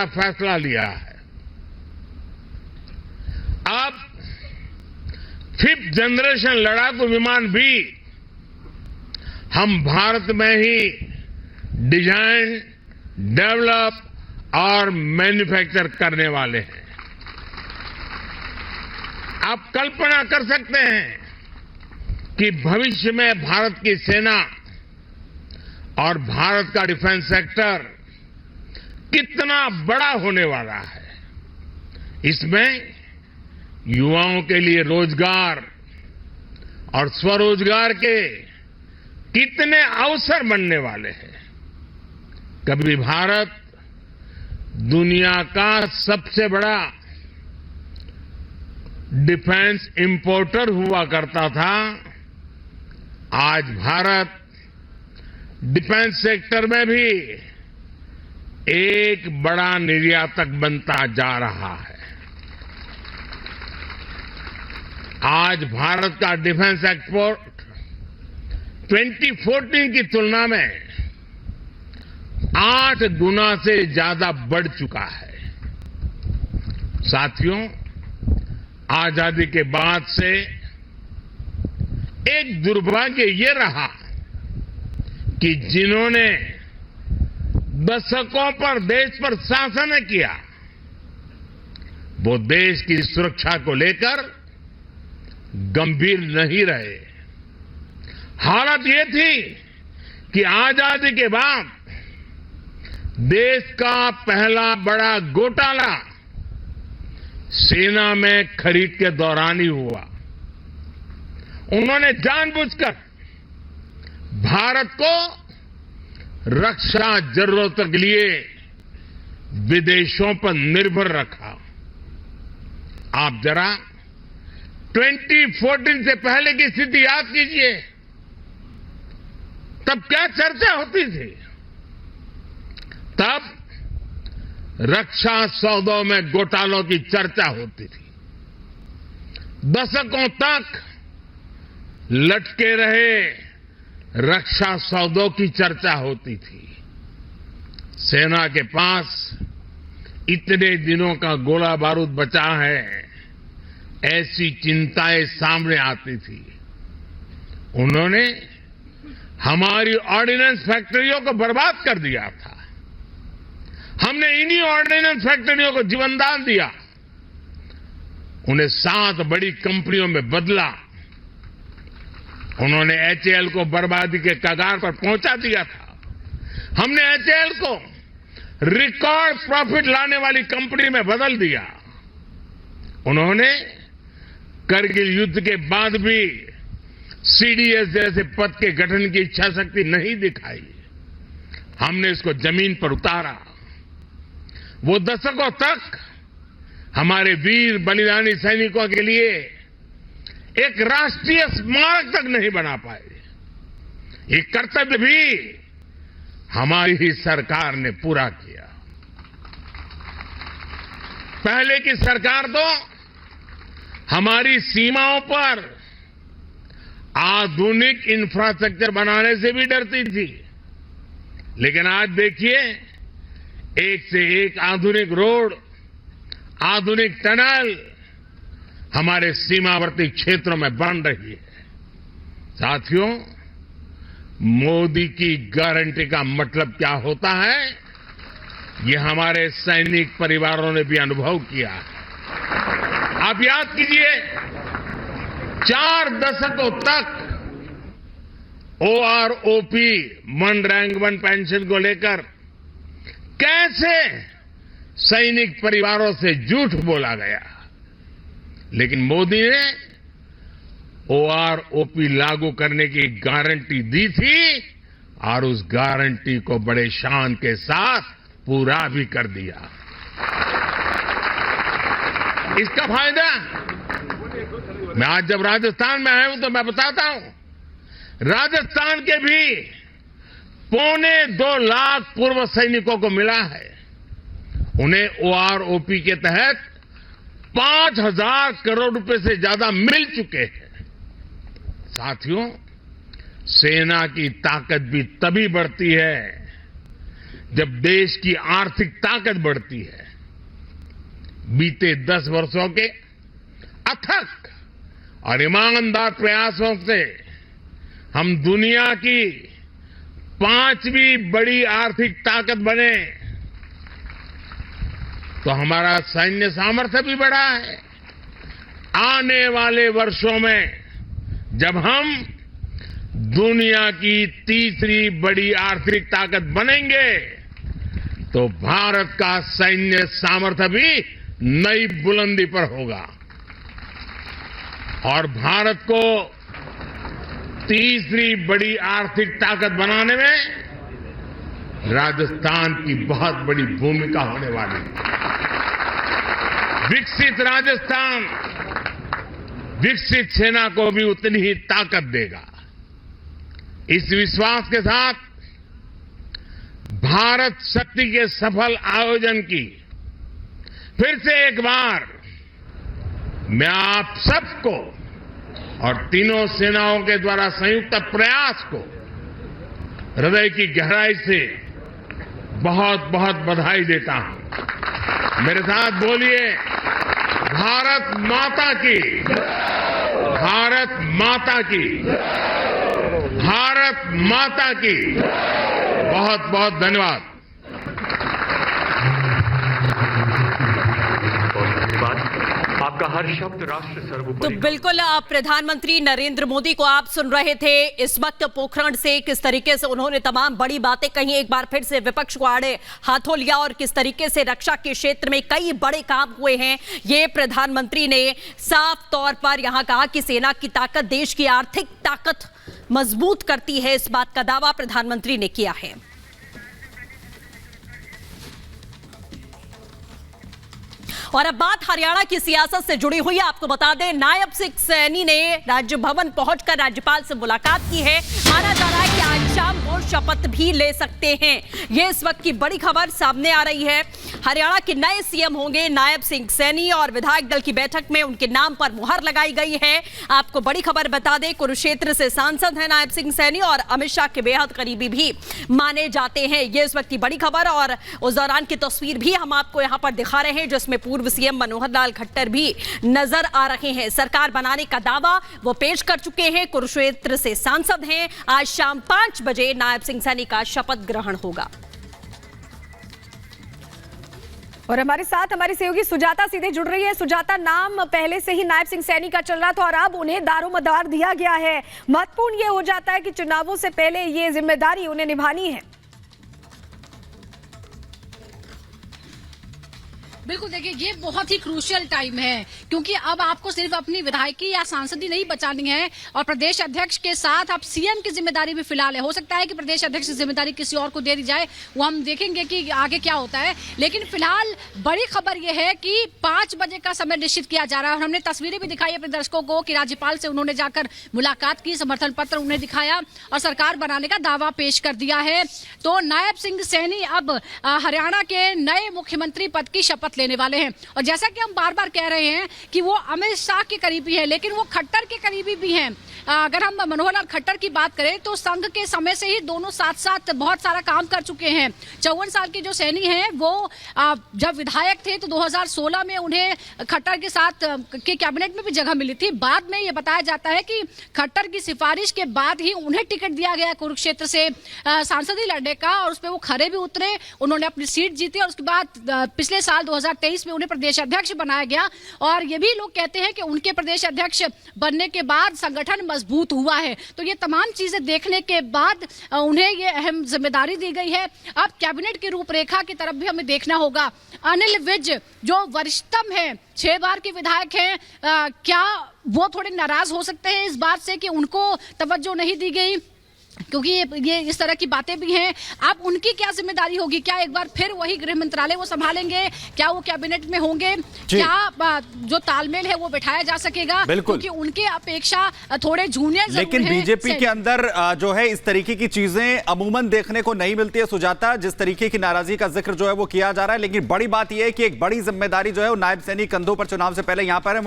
बड़ा फैसला लिया है। अब 5th जनरेशन लड़ाकू विमान भी हम भारत में ही डिजाइन, डेवलप और मैन्युफैक्चर करने वाले हैं। आप कल्पना कर सकते हैं कि भविष्य में भारत की सेना और भारत का डिफेंस सेक्टर कितना बड़ा होने वाला है। इसमें युवाओं के लिए रोजगार और स्वरोजगार के कितने अवसर बनने वाले हैं। कभी भारत दुनिया का सबसे बड़ा डिफेंस इंपोर्टर हुआ करता था। आज भारत डिफेंस सेक्टर में भी एक बड़ा निर्यातक बनता जा रहा है। आज भारत का डिफेंस एक्सपोर्ट 2014 की तुलना में 8 गुना से ज्यादा बढ़ चुका है। साथियों, आजादी के बाद से एक दुर्भाग्य ये रहा कि जिन्होंने दशकों पर देश पर शासन किया, वो देश की सुरक्षा को लेकर गंभीर नहीं रहे। हालत ये थी कि आजादी के बाद देश का पहला बड़ा घोटाला सेना में खरीद के दौरान ही हुआ। उन्होंने जानबूझकर भारत को रक्षा जरूरतों के लिए विदेशों पर निर्भर रखा। आप जरा 2014 से पहले की स्थिति याद कीजिए। तब क्या चर्चा होती थी? तब रक्षा सौदों में घोटालों की चर्चा होती थी। दशकों तक लटके रहे रक्षा सौदों की चर्चा होती थी। सेना के पास इतने दिनों का गोला बारूद बचा है, ऐसी चिंताएं सामने आती थी। उन्होंने हमारी ऑर्डिनेंस फैक्ट्रियों को बर्बाद कर दिया था। हमने इन्हीं ऑर्डिनेंस फैक्ट्रियों को जीवनदान दिया, उन्हें 7 बड़ी कंपनियों में बदला। उन्होंने एचएएल को बर्बादी के कगार पर पहुंचा दिया था। हमने एचएएल को रिकॉर्ड प्रॉफिट लाने वाली कंपनी में बदल दिया। उन्होंने करगिल युद्ध के बाद भी सीडीएस जैसे पद के गठन की इच्छा शक्ति नहीं दिखाई। हमने इसको जमीन पर उतारा। वो दशकों तक हमारे वीर बलिदानी सैनिकों के लिए एक राष्ट्रीय स्मारक तक नहीं बना पाए। ये कर्तव्य भी हमारी ही सरकार ने पूरा किया। पहले की सरकार तो हमारी सीमाओं पर आधुनिक इंफ्रास्ट्रक्चर बनाने से भी डरती थी। लेकिन आज देखिए, एक से एक आधुनिक रोड, आधुनिक टनल हमारे सीमावर्ती क्षेत्रों में बन रही है। साथियों, मोदी की गारंटी का मतलब क्या होता है, ये हमारे सैनिक परिवारों ने भी अनुभव किया है। आप याद कीजिए, 4 दशकों तक OROP, one rank one pension को लेकर कैसे सैनिक परिवारों से झूठ बोला गया। लेकिन मोदी ने ओआरओपी लागू करने की गारंटी दी थी और उस गारंटी को बड़े शान के साथ पूरा भी कर दिया। इसका फायदा मैं आज जब राजस्थान में आया हूं तो मैं बताता हूं, राजस्थान के भी 2.25 लाख पूर्व सैनिकों को मिला है। उन्हें ओआरओपी के तहत 5,000 करोड़ रुपए से ज्यादा मिल चुके हैं। साथियों, सेना की ताकत भी तभी बढ़ती है जब देश की आर्थिक ताकत बढ़ती है, बीते 10 वर्षों के अथक और ईमानदार प्रयासों से हम दुनिया की 5वीं बड़ी आर्थिक ताकत बने, तो हमारा सैन्य सामर्थ्य भी बढ़ा है। आने वाले वर्षों में जब हम दुनिया की 3री बड़ी आर्थिक ताकत बनेंगे, तो भारत का सैन्य सामर्थ्य भी नई बुलंदी पर होगा और भारत को 3री बड़ी आर्थिक ताकत बनाने में राजस्थान की बहुत बड़ी भूमिका होने वाली है। विकसित राजस्थान विकसित सेना को भी उतनी ही ताकत देगा। इस विश्वास के साथ भारत शक्ति के सफल आयोजन की फिर से एक बार मैं आप सबको और तीनों सेनाओं के द्वारा संयुक्त प्रयास को हृदय की गहराई से बहुत बहुत बधाई देता हूं। मेरे साथ बोलिए, भारत माता की, भारत माता की, भारत माता की। बहुत बहुत धन्यवाद। आपका हर शब्द राष्ट्र सर्वोपरि। तो बिल्कुल प्रधानमंत्री नरेंद्र मोदी को आप सुन रहे थे। इस वक्त पोखरण से किस तरीके से उन्होंने तमाम बड़ी बातें कही, एक बार फिर से विपक्ष को आड़े हाथों लिया और किस तरीके से रक्षा के क्षेत्र में कई बड़े काम हुए हैं, ये प्रधानमंत्री ने साफ तौर पर यहां कहा कि सेना की ताकत देश की आर्थिक ताकत मजबूत करती है। इस बात का दावा प्रधानमंत्री ने किया है। और अब बात हरियाणा की सियासत से जुड़ी हुई है। आपको बता दें, नायब सिंह सैनी ने राज्य भवन पहुंचकर राज्यपाल से मुलाकात की है। माना जा रहा है कि आज शाम वो शपथ भी ले सकते हैं। ये इस वक्त की बड़ी खबर सामने आ रही है। हरियाणा के नए सीएम होंगे नायब सिंह सैनी और विधायक दल की बैठक में उनके नाम पर मुहर लगाई गई है। आपको बड़ी खबर बता दें, कुरुक्षेत्र से सांसद हैं नायब सिंह सैनी और अमित शाह के बेहद करीबी भी माने जाते हैं। ये इस वक्त की बड़ी खबर और उस दौरान की तस्वीर भी हम आपको यहां पर दिखा रहे हैं, जिसमें पूर्व सीएम मनोहर लाल खट्टर भी नजर आ रहे हैं। सरकार बनाने का दावा वो पेश कर चुके हैं। कुरुक्षेत्र से सांसद हैं। आज शाम 5 बजे नायब सिंह सैनी का शपथ ग्रहण होगा। और हमारे साथ हमारी सहयोगी सुजाता सीधे जुड़ रही है। सुजाता, नाम पहले से ही नायब सिंह सैनी का चल रहा था और अब उन्हें दारोमदार दिया गया है। महत्वपूर्ण ये हो जाता है कि चुनावों से पहले ये जिम्मेदारी उन्हें निभानी है। बिल्कुल, देखिए ये बहुत ही क्रूशियल टाइम है, क्योंकि अब आपको सिर्फ अपनी विधायकी या सांसदी नहीं बचानी है और प्रदेश अध्यक्ष के साथ अब सीएम की जिम्मेदारी भी फिलहाल है। हो सकता है कि प्रदेश अध्यक्ष की जिम्मेदारी किसी और को दे दी जाए, वो हम देखेंगे कि आगे क्या होता है। लेकिन फिलहाल बड़ी खबर यह है कि 5 बजे का समय निश्चित किया जा रहा है और हमने तस्वीरें भी दिखाई अपने दर्शकों को कि राज्यपाल से उन्होंने जाकर मुलाकात की, समर्थन पत्र उन्हें दिखाया और सरकार बनाने का दावा पेश कर दिया है। तो नायब सिंह सैनी अब हरियाणा के नए मुख्यमंत्री पद की शपथ लेने वाले हैं। और जैसा कि हम बार बार कह रहे हैं कि वो अमित शाह के करीबी है, लेकिन वो खट्टर के करीबी भी हैं। अगर हम मनोहर लाल खट्टर की बात करें तो संघ के समय से ही दोनों साथ साथ बहुत सारा काम कर चुके हैं। 54 साल के जो सैनी हैं वो जब विधायक थे तो 2016 में उन्हें खट्टर के साथ के कैबिनेट में भी जगह मिली थी। बाद में ये बताया जाता है कि खट्टर की सिफारिश के बाद ही उन्हें टिकट दिया गया कुरुक्षेत्र से सांसदी लड़ने का और उस पर वो खरे भी उतरे, उन्होंने अपनी सीट जीती और उसके बाद पिछले साल 2023 में उन्हें प्रदेश अध्यक्ष बनाया गया। और ये भी लोग कहते हैं कि उनके प्रदेश अध्यक्ष बनने के बाद संगठन मजबूत हुआ है। तो ये तमाम चीजें देखने के बाद उन्हें ये अहम जिम्मेदारी दी गई है। अब कैबिनेट की रूपरेखा की तरफ भी हमें देखना होगा। अनिल विज जो वरिष्ठतम है, 6 बार के विधायक हैं, क्या वो थोड़े नाराज हो सकते हैं इस बात से कि उनको तवज्जो नहीं दी गई, क्योंकि ये इस तरह की बातें भी हैं। अब उनकी क्या जिम्मेदारी होगी? क्या एक बार फिर वही गृह मंत्रालय वो संभालेंगे? क्या वो कैबिनेट में होंगे? क्या जो तालमेल है वो बिठाया जा सकेगा? क्योंकि उनके अपेक्षा थोड़े जूनियर लेकिन बीजेपी के अंदर जो है इस तरीके की चीजें अमूमन देखने को नहीं मिलती है। सुजाता, जिस तरीके की नाराजगी का जिक्र जो है वो किया जा रहा है, लेकिन बड़ी बात यह है कि एक बड़ी जिम्मेदारी जो है वो नायब सैनी कंधों पर चुनाव से पहले यहां पर है।